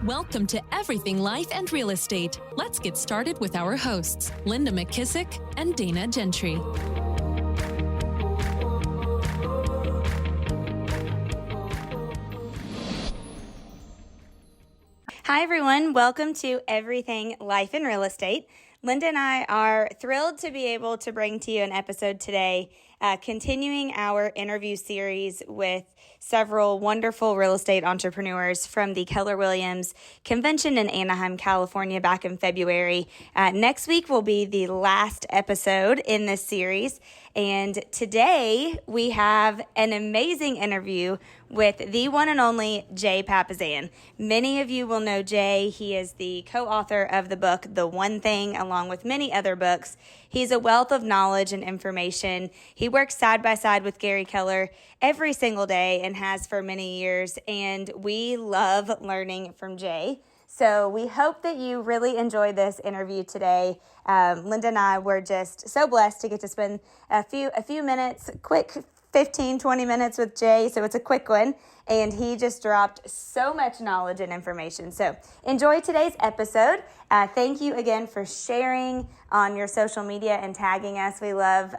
Welcome to Everything Life and Real Estate. Let's get started with our hosts, Linda McKissick and Dana Gentry. Hi, everyone. Welcome to Everything Life and Real Estate. Linda and I are thrilled to be able to bring to you an episode today, continuing our interview series with several wonderful real estate entrepreneurs from the Keller Williams convention in Anaheim, California, back in February. Next week will be the last episode in this series. And today we have an amazing interview with the one and only Jay Papasan. Many of you will know Jay. He is the co-author of the book, The One Thing, along with many other books. He's a wealth of knowledge and information. He works side by side with Gary Keller every single day and has for many years. And we love learning from Jay. So we hope that you really enjoy this interview today. Linda and I were just so blessed to get to spend a few minutes, quick 15, 20 minutes with Jay. So it's a quick one. And he just dropped so much knowledge and information. So enjoy today's episode. Thank you again for sharing on your social media and tagging us. We love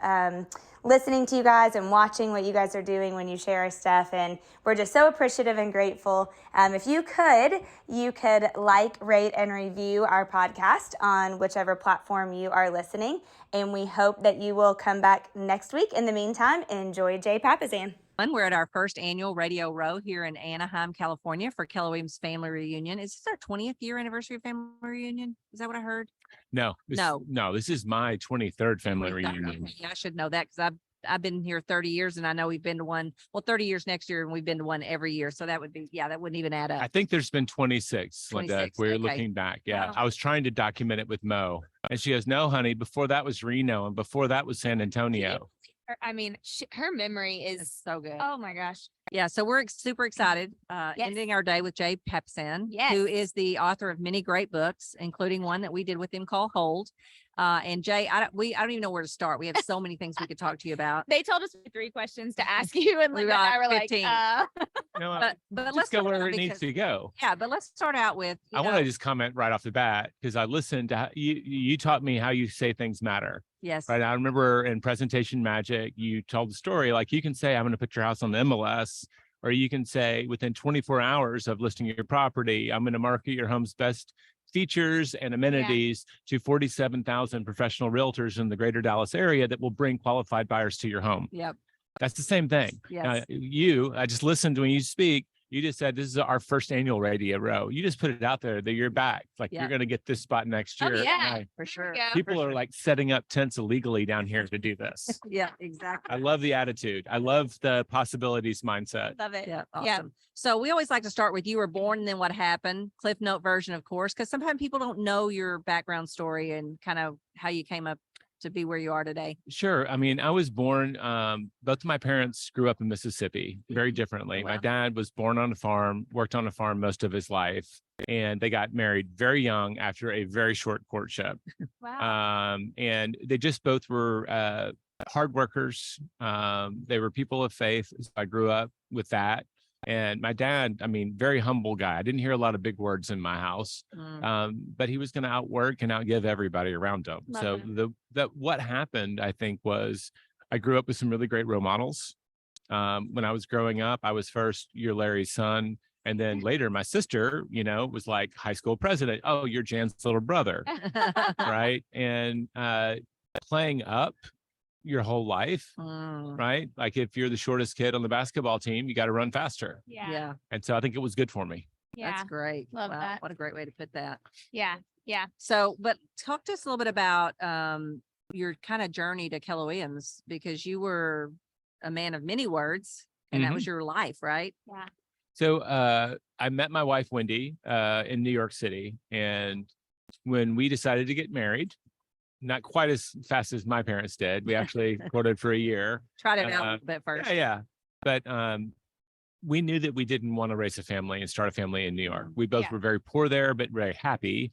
listening to you guys and watching what you guys are doing when you share our stuff. And we're just so appreciative and grateful. If you could like, rate, and review our podcast on whichever platform you are listening. And we hope that you will come back next week. In the meantime, enjoy Jay Papasan. We're at our first annual Radio Row here in Anaheim, California for Keller Williams Family Reunion. Is this our 20th year anniversary of Family Reunion? Is that what I heard? No, this is my 23rd family reunion. Yeah, I should know that because I've been here 30 years and I know we've been to one, 30 years next year, and we've been to one every year. So that would be, that wouldn't even add up. I think there's been 26, like that. We're looking back. Yeah. Wow. I was trying to document it with Mo and she goes, no, honey, before that was Reno and before that was San Antonio. I mean, her memory is so good. Oh my gosh. Yeah, so we're super excited, ending our day with Jay Papasan, who is the author of many great books, including one that we did with him called Hold. And Jay, I don't even know where to start. We have so many things we could talk to you about. They told us 3 questions to ask you, and Linda and I were 15. like, but let's go where it needs to go. Yeah, but let's start out with. I want to just comment right off the bat because I listened to you. You taught me how you say things matter. Yes. Right. I remember in Presentation Magic, you told the story like you can say, I'm going to put your house on the MLS, or you can say within 24 hours of listing your property, I'm going to market your home's best features and amenities to 47,000 professional realtors in the greater Dallas area that will bring qualified buyers to your home. Yep. That's the same thing. Yes. I just listened when you speak. You just said, this is our first annual Radio Row. You just put it out there that you're back. Like you're going to get this spot next year. Oh, yeah, for sure. People are like setting up tents illegally down here to do this. Yeah, exactly. I love the attitude. I love the possibilities mindset. Love it. Yeah. Awesome. Yeah. So we always like to start with you were born and then what happened, Cliff Note version, of course, because sometimes people don't know your background story and kind of how you came up to be where you are today. Sure. I mean, I was born, both of my parents grew up in Mississippi very differiply. Wow. My dad was born on a farm, worked on a farm most of his life, and they got married very young after a very short courtship. Wow. And they just both were hard workers. They were people of faith. So I grew up with that. And my dad, I mean, very humble guy. I didn't hear a lot of big words in my house, but he was going to outwork and outgive everybody around him. Love So what happened, I think, was I grew up with some really great role models. When I was growing up, I was first, you're Larry's son. And then later, my sister, was like high school president. Oh, you're Jan's little brother. Right. And playing up your whole life, right? Like if you're the shortest kid on the basketball team, you got to run faster. Yeah. And so I think it was good for me. Yeah. That's great. Love that. What a great way to put that. Yeah. Yeah. So, but talk to us a little bit about your kind of journey to Keller Williams, because you were a man of many words and that was your life, right? Yeah. So I met my wife, Wendy, in New York City. And when we decided to get married, not quite as fast as my parents did. We actually courted for a year. Tried it out a little bit first. Yeah. But we knew that we didn't want to raise a family and start a family in New York. We both were very poor there, but very happy.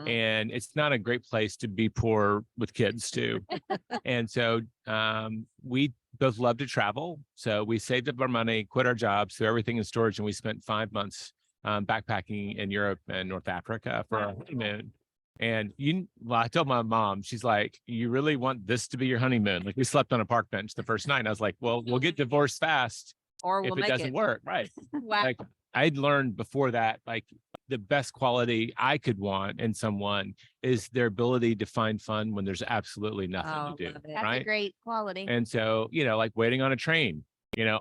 And it's not a great place to be poor with kids too. And so we both love to travel. So we saved up our money, quit our jobs, threw everything in storage, and we spent 5 months backpacking in Europe and North Africa for our honeymoon. And I told my mom, she's like, you really want this to be your honeymoon? Like, we slept on a park bench the first night. And I was like, well, we'll get divorced fast Or if we'll it make doesn't it. work. Right. Wow. Like, I'd learned before that, like, the best quality I could want in someone is their ability to find fun when there's absolutely nothing Oh, to do. love it. That's Right. a great quality. And so, like waiting on a train,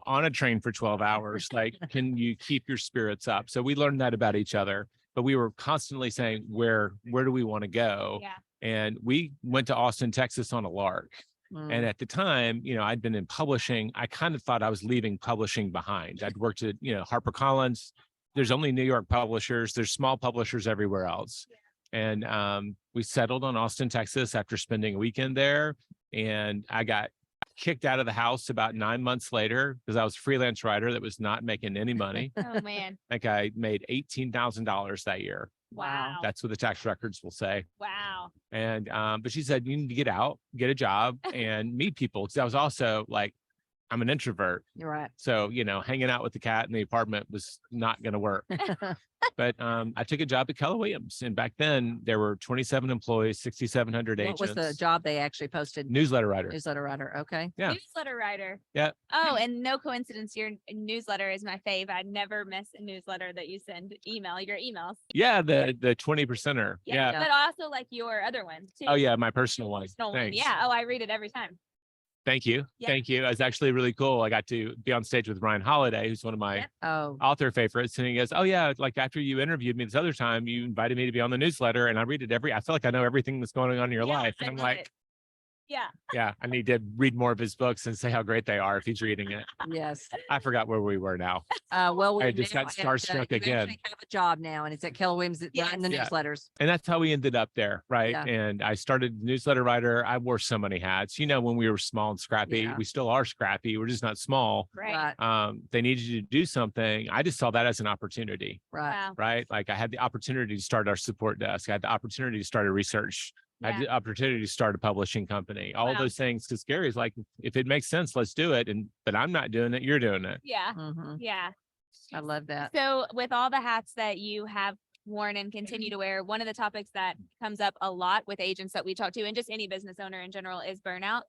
on a train for 12 hours, like, can you keep your spirits up? So we learned that about each other, but we were constantly saying, where do we want to go? Yeah. And we went to Austin, Texas on a lark. And at the time, I'd been in publishing. I kind of thought I was leaving publishing behind. I'd worked at, HarperCollins. There's only New York publishers. There's small publishers everywhere else. And we settled on Austin, Texas after spending a weekend there. And I got kicked out of the house about 9 months later because I was a freelance writer that was not making any money. Oh man. Like, I made $18,000 that year. Wow. That's what the tax records will say. Wow. And but she said, you need to get out, get a job, and meet people. Because I was also like, I'm an introvert. You're right. So, hanging out with the cat in the apartment was not going to work. But I took a job at Keller Williams. And back then there were 27 employees, 6,700 agents. What was the job they actually posted? Newsletter writer. Newsletter writer. Okay. Yeah. Newsletter writer. Yeah. Oh, and no coincidence, your newsletter is my fave. I never miss a newsletter that you send your emails. Yeah. The 20%er. Yeah. But also like your other one too. Oh yeah. My personal one. Personal one. Thanks. Yeah. Oh, I read it every time. Thank you. Yeah. Thank you. It was actually really cool. I got to be on stage with Ryan Holiday, who's one of my Yep. Oh, author favorites. And he goes, oh yeah, like after you interviewed me this other time, you invited me to be on the newsletter, and I read it I feel like I know everything that's going on in your Yeah, life. I And I'm love like, it. Yeah. yeah, I need to read more of his books and say how great they are if he's reading it. yes. I forgot where we were now. Well, we I just now got have, starstruck you again. actually have a job now, and it's at Keller Williams writing the Yes. newsletters. And that's how we ended up there. Right. Yeah. And I started newsletter writer. I wore so many hats, when we were small and scrappy, Yeah. we still are scrappy. We're just not small. Right. They needed you to do something. I just saw that as an opportunity. Right. Wow. Right. Like, I had the opportunity to start our support desk. I had the opportunity to start a research. I had Yeah. the opportunity to start a publishing company, all Wow. those things. Because Gary's like, if it makes sense, let's do it. But I'm not doing it. You're doing it. Yeah. Mhm. Yeah. I love that. So with all the hats that you have worn and continue to wear, one of the topics that comes up a lot with agents that we talk to, and just any business owner in general, is burnout.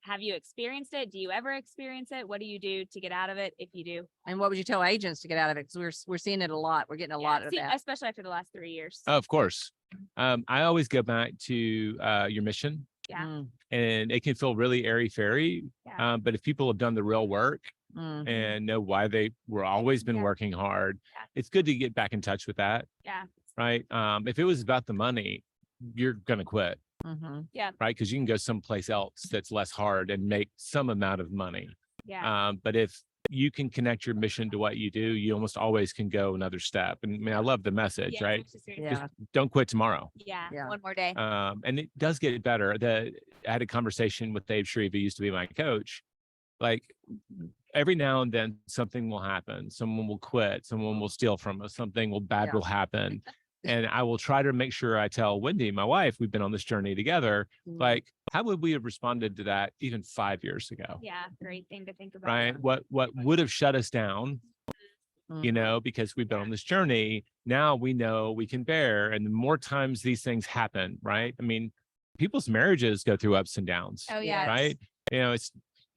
Have you experienced it? Do you ever experience it? What do you do to get out of it if you do? And what would you tell agents to get out of it? Because we're seeing it a lot. We're getting a lot of that. Especially after the last 3 years. Oh, of course. I always go back to your mission, Yeah. Mm, and it can feel really airy fairy. Yeah. But if people have done the real work mm. and know why they were always been Yeah. working hard, Yeah. it's good to get back in touch with that. Yeah. Right. If it was about the money, you're going to quit. Mhm. Right. Because you can go someplace else that's less hard and make some amount of money. Yeah. But if you can connect your mission to what you do, you almost always can go another step. And I mean, I love the message, Yeah, right? it's just very- Yeah. Don't quit tomorrow. Yeah. Yeah. One more day. And it does get better. I had a conversation with Dave Shreve, who used to be my coach. Like, every now and then something will happen. Someone will quit. Someone will steal from us. Something bad Yeah. will happen. And I will try to make sure I tell Wendy, my wife, we've been on this journey together. Mm. Like, how would we have responded to that even 5 years ago? Yeah. Great thing to think about. Right. What would have shut us down, Mhm. because we've been on this journey. Now we know we can bear. And the more times these things happen, right? I mean, people's marriages go through ups and downs, Oh yeah. right?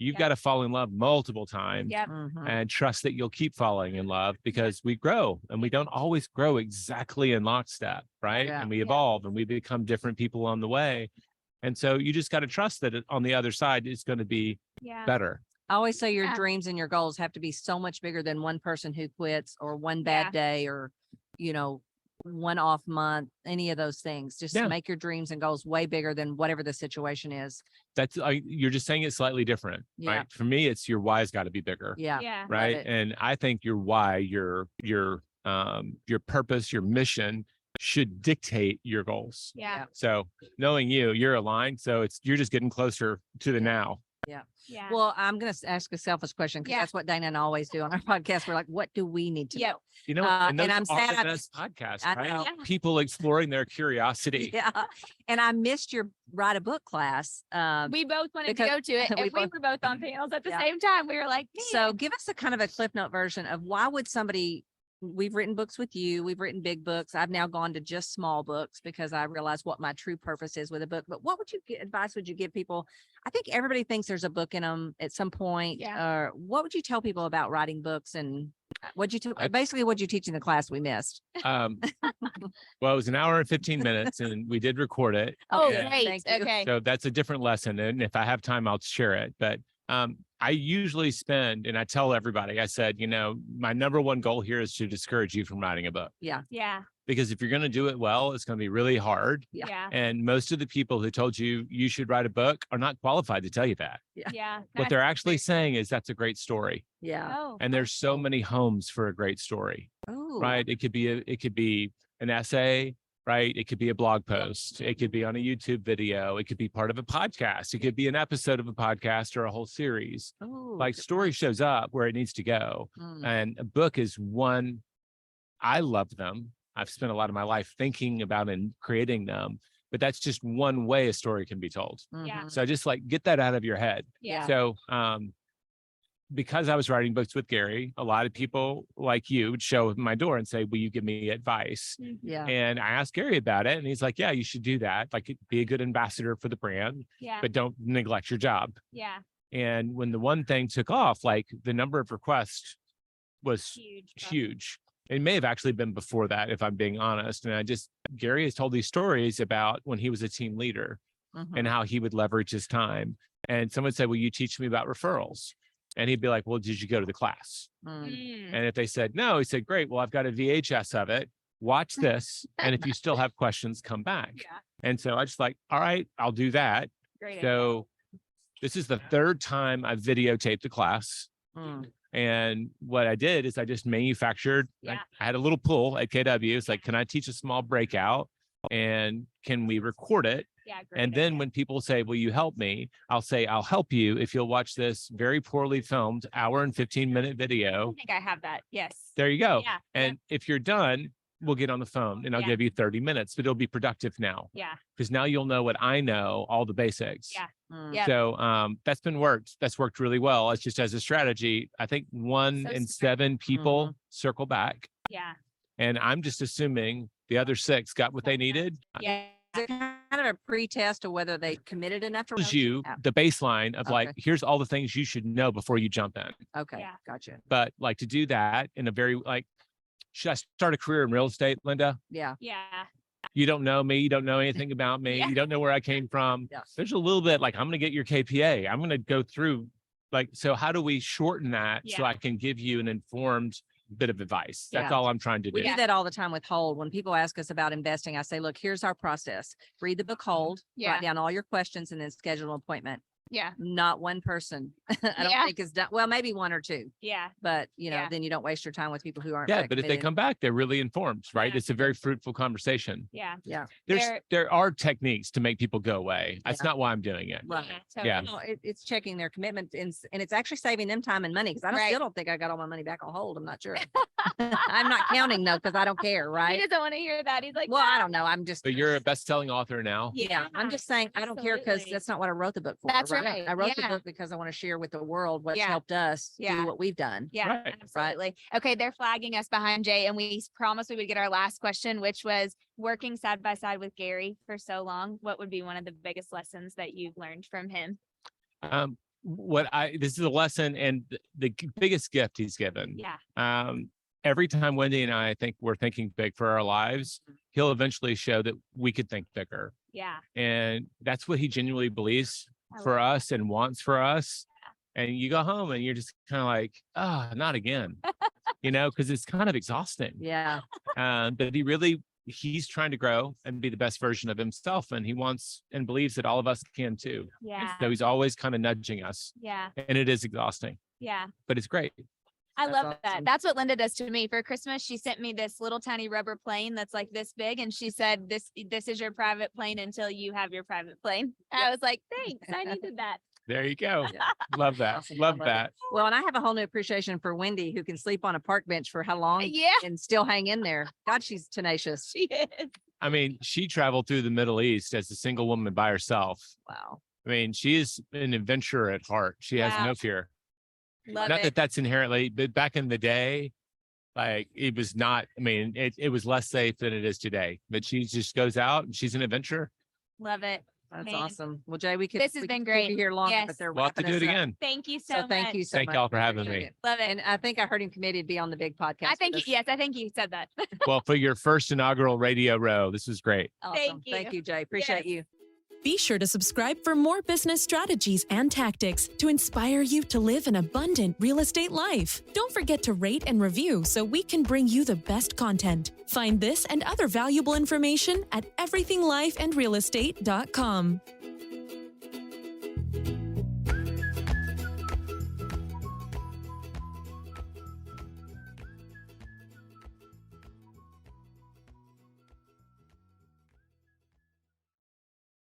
You've Yeah. got to fall in love multiple times. Yep. Mhm. And trust that you'll keep falling in love, because we grow, and we don't always grow exactly in lockstep, right? Yeah. And we Yeah. evolve, and we become different people on the way. And so you just got to trust that on the other side is going to be Yeah. better. I always say your Yeah. dreams and your goals have to be so much bigger than one person who quits or one bad Yeah. day or, one off month, any of those things. Just Yeah. make your dreams and goals way bigger than whatever the situation is. That's you're just saying it slightly different, Yeah. right? For me, it's your why's got to be bigger, Yeah. Yeah. right? it. And I think your why, your purpose, your mission should dictate your goals. Yeah. So knowing you're aligned. So you're just getting closer to the now. Yeah. Well, I'm going to ask a selfish question because Yeah. that's what Dana and I always do on our podcast. We're like, what do we need to Yep. know? You know, And those I'm are sad the I best podcasts, I right? know. Yeah. People exploring their curiosity. Yeah. And I missed your write a book class. We both wanted to because go to it, we and we both- were both on panels at the Yeah. same time. We were like, So "Man." give us a kind of a Cliff Note version of why would somebody we've written books with you. We've written big books. I've now gone to just small books because I realized what my true purpose is with a book. But what advice would you give people? I think everybody thinks there's a book in them at some point. Yeah. What would you tell people about writing books, and what'd you teach in the class we missed? Well, it was an hour and 15 minutes and we did record it. Oh, Yeah. great. Thank you. Okay. So that's a different lesson. And if I have time, I'll share it. But I usually spend, and I tell everybody, I said, my number one goal here is to discourage you from writing a book. Yeah. Yeah. Because if you're going to do it well, it's going to be really hard. Yeah. Yeah. And most of the people who told you you should write a book are not qualified to tell you that. Yeah. What they're actually saying is that's a great story. Yeah. Oh. And there's so many homes for a great story, Oh, right? It could be an essay, right? It could be a blog post. It could be on a YouTube video. It could be part of a podcast. It could be an episode of a podcast or a whole series. Oh, Like story shows up where it needs to go. And a book is one. I love them. I've spent a lot of my life thinking about and creating them, but that's just one way a story can be told. Yeah. So just like get that out of your head. Yeah. So, because I was writing books with Gary, a lot of people like you would show up at my door and say, will you give me advice? Yeah. And I asked Gary about it and he's like, yeah, you should do that. Like be a good ambassador for the brand, Yeah. but don't neglect your job. Yeah. And when the one thing took off, like the number of requests was Huge. huge. It may have actually been before that, if I'm being honest. And Gary has told these stories about when he was a team leader and how he would leverage his time. And someone said, will you teach me about referrals? And he'd be like, well, did you go to the class? Mm. And if they said no, he said, great, well, I've got a VHS of it. Watch this. And if you still have questions, come back. Yeah. And so I just like, all right, I'll do that. Great. idea. So this is the third time I've videotaped a class. Mm. And what I did is I just manufactured, Yeah. I had a little pool at KW. It's like, can I teach a small breakout? And can we record it? Yeah. Great. And then idea. when people say, will you help me? I'll say, I'll help you if you'll watch this very poorly filmed hour and 15-minute video. I think I have that. Yes. There you go. Yeah. And if you're done, we'll get on the phone and I'll Yeah. give you 30 minutes, but it'll be productive now Yeah. because now you'll know what I know, all the basics. Yeah. Mm. Yeah. So that's worked really well. It's just as a strategy. I think 1 So in smart. 7 people circle back. Yeah. And I'm just assuming the other 6 got what they needed. Yeah. Is it kind of a pre-test of whether they committed enough to Shows you Yeah. the baseline of like, Okay. here's all the things you should know before you jump in. Okay, Yeah. gotcha. But like to do that in a very like, should I start a career in real estate, Linda? Yeah. Yeah. You don't know me. You don't know anything about me. Yeah. You don't know where I came from. Yes. There's a little bit like, I'm going to get your KPA. I'm going to go through like, so how do we shorten that so Yeah. I can give you an informed bit of advice? That's Yeah. all I'm trying to We do. do that all the time with Hold. When people ask us about investing, I say, look, here's our process. Read the book Hold, Yeah. write down all your questions, and then schedule an appointment. Yeah. Not one person. I don't Yeah. think is done. Well, maybe 1 or 2, Yeah. but Yeah. then you don't waste your time with people who aren't. Yeah. that But if they committed. come back, they're really informed, right? Yeah. It's a very fruitful conversation. Yeah. Yeah. There are techniques to make people go away. That's Yeah. not why I'm doing it. Right. Totally. Yeah. No, it's checking their commitment and it's actually saving them time and money because I Right. still don't think I got all my money back on Hold. I'm not sure. I'm not counting though because I don't care, He right? doesn't want to hear that. He's like, Well, I "No." don't know. I'm just. But you're a best-selling author now. Yeah, I'm just saying I don't care because absolutely. that's not what I wrote the book for. That's right. I wrote the Yeah. book because I want to share with the world what's Yeah. helped us Yeah. do what we've done. Yeah, Right. absolutely. Okay, they're flagging us behind Jay, and we promised we would get our last question, which was working side by side with Gary for so long. What would be one of the biggest lessons that you've learned from him? This is a lesson and the biggest gift he's given. Yeah, Every time Wendy and I think we're thinking big for our lives, he'll eventually show that we could think bigger. yeah, And that's what he genuinely believes I for love us and wants for us. And you go home and you're just kind of like, not again, because it's kind of exhausting. Yeah. But he's trying to grow and be the best version of himself. And he wants and believes that all of us can too. yeah, So he's always kind of nudging us. yeah, And it is exhausting, yeah. but it's great. I That's love that. awesome. That's what Linda does to me for Christmas. She sent me this little tiny rubber plane that's like this big, and she said, "This is your private plane until you have your private plane." I was like, "Thanks, I needed that." There you go. Yeah. Love that. Awesome. Love I love that. Well, and I have a whole new appreciation for Wendy who can sleep on a park bench for how long Yeah, and still hang in there. God, she's tenacious. she is. I mean, she traveled through the Middle East as a single woman by herself. Wow. I mean, she is an adventurer at heart. She has Wow. no fear. Love Not it. that that's inherently, but back in the day, Like it was not, I mean, it was less safe than it is today, but she just goes out and she's an adventurer. Love it. That's Man. awesome. Well, Jay, This has been great. Be here longer, Yes. but they're We'll have to wrapping do it us up. again. Thank you so So much. thank you so Thank much. y'all for having Appreciate me. it. Love it. And I think I heard him committed to be on the big podcast. I think, with us. yes, I think you said that. Well, for your first inaugural radio row, this was great. Awesome. Thank Thank you. you, Jay. Appreciate Yes. you. Be sure to subscribe for more business strategies and tactics to inspire you to live an abundant real estate life. Don't forget to rate and review so we can bring you the best content. Find this and other valuable information at everythinglifeandrealestate.com.